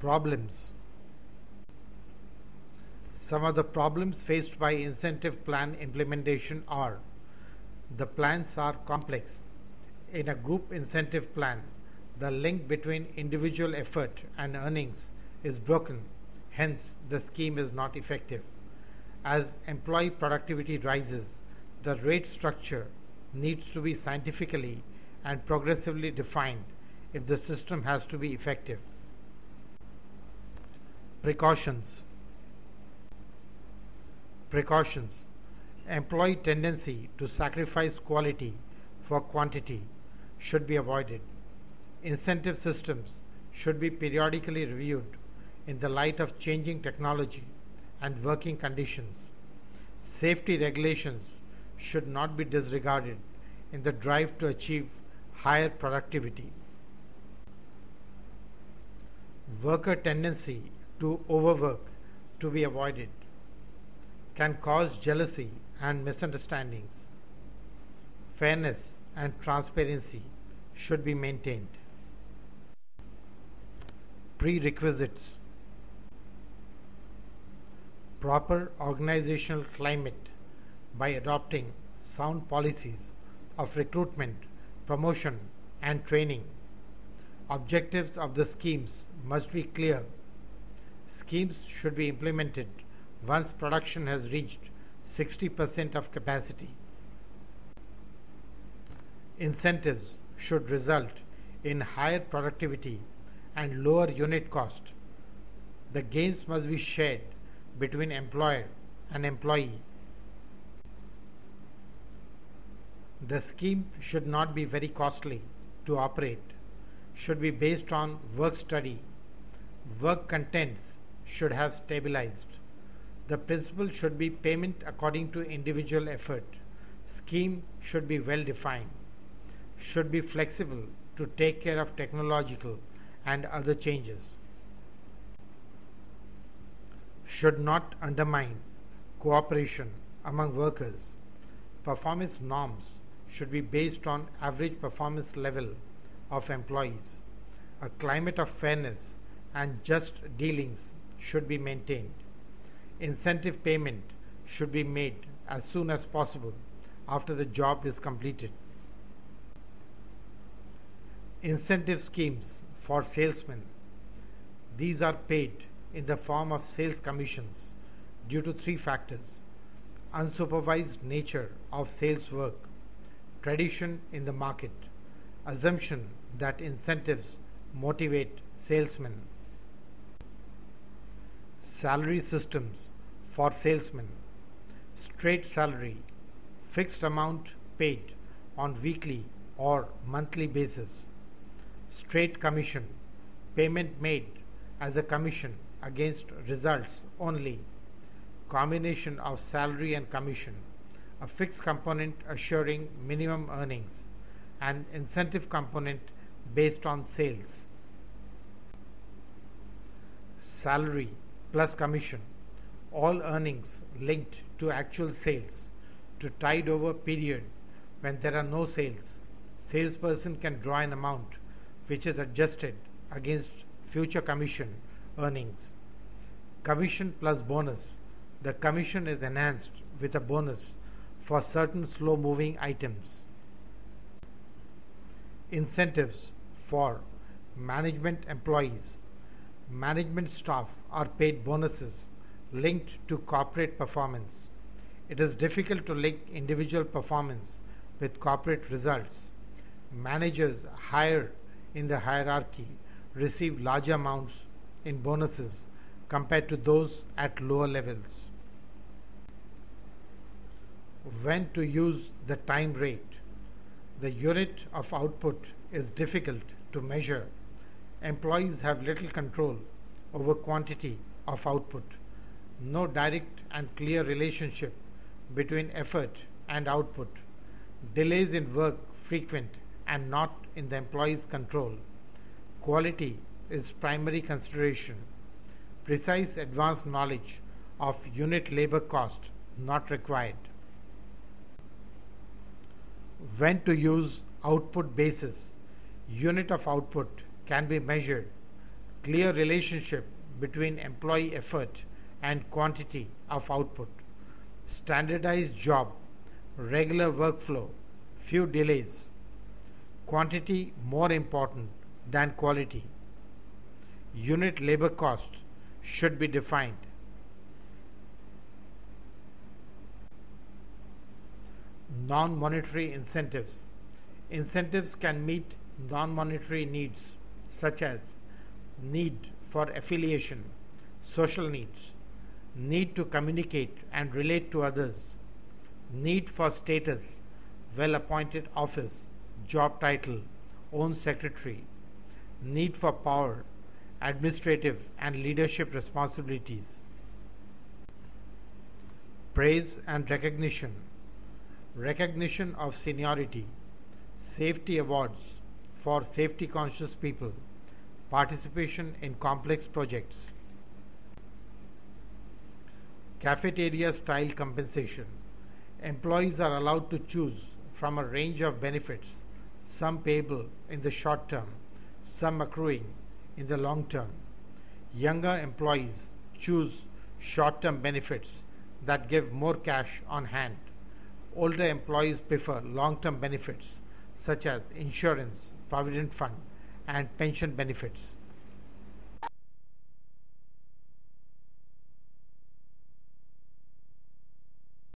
Problems. Some of the problems faced by incentive plan implementation are: the plans are complex. In a group incentive plan, the link between individual effort and earnings is broken, hence, the scheme is not effective. As employee productivity rises, the rate structure needs to be scientifically and progressively defined if the system has to be effective. Precautions. Employee tendency to sacrifice quality for quantity should be avoided. Incentive systems should be periodically reviewed in the light of changing technology and working conditions. Safety regulations should not be disregarded in the drive to achieve higher productivity. Worker tendency to overwork to be avoided can cause jealousy and misunderstandings. Fairness and transparency should be maintained. Prerequisites. Proper organizational climate by adopting sound policies of recruitment, promotion, and training. Objectives of the schemes must be clear. Schemes should be implemented once production has reached 60% of capacity. Incentives should result in higher productivity and lower unit cost. The gains must be shared between employer and employee. The scheme should not be very costly to operate, should be based on work study. Work contents should have stabilized. The principle should be payment according to individual effort. Scheme should be well defined. Should be flexible to take care of technological and other changes. Should not undermine cooperation among workers. Performance norms should be based on average performance level of employees. A climate of fairness and just dealings should be maintained. Incentive payment should be made as soon as possible after the job is completed. Incentive schemes for salesmen. These are paid in the form of sales commissions due to three factors: unsupervised nature of sales work, tradition in the market, assumption that incentives motivate salesmen. Salary systems for salesmen. Straight salary, fixed amount paid on weekly or monthly basis. Straight commission, payment made as a commission against results only. Combination of salary and commission, a fixed component assuring minimum earnings, and incentive component based on sales. Salary plus commission, all earnings linked to actual sales. To tide over period when there are no sales, salesperson can draw an amount which is adjusted against future commission earnings. Commission plus bonus, the commission is enhanced with a bonus for certain slow moving items. Incentives for management employees. Management staff are paid bonuses linked to corporate performance. It is difficult to link individual performance with corporate results. Managers higher in the hierarchy receive larger amounts in bonuses compared to those at lower levels. When to use the time rate. The unit of output is difficult to measure. Employees have little control over quantity of output. No direct and clear relationship between effort and output. Delays in work frequent and not in the employee's control. Quality is primary consideration. Precise advanced knowledge of unit labor cost not required. When to use output basis. Unit of output can be measured clear relationship between employee effort and quantity of output, standardized job, regular workflow, few delays, quantity more important than quality, unit labor cost should be defined. Non-monetary incentives. Incentives can meet non-monetary needs such as need for affiliation, social needs, need to communicate and relate to others, need for status, well-appointed office, job title, own secretary, need for power, administrative and leadership responsibilities. Praise and recognition. Recognition of seniority, safety awards for safety conscious people, participation in complex projects. Cafeteria style compensation. Employees are allowed to choose from a range of benefits, some payable in the short term, some accruing in the long term. Younger employees choose short term benefits that give more cash on hand. Older employees prefer long term benefits such as insurance, provident fund, and pension benefits.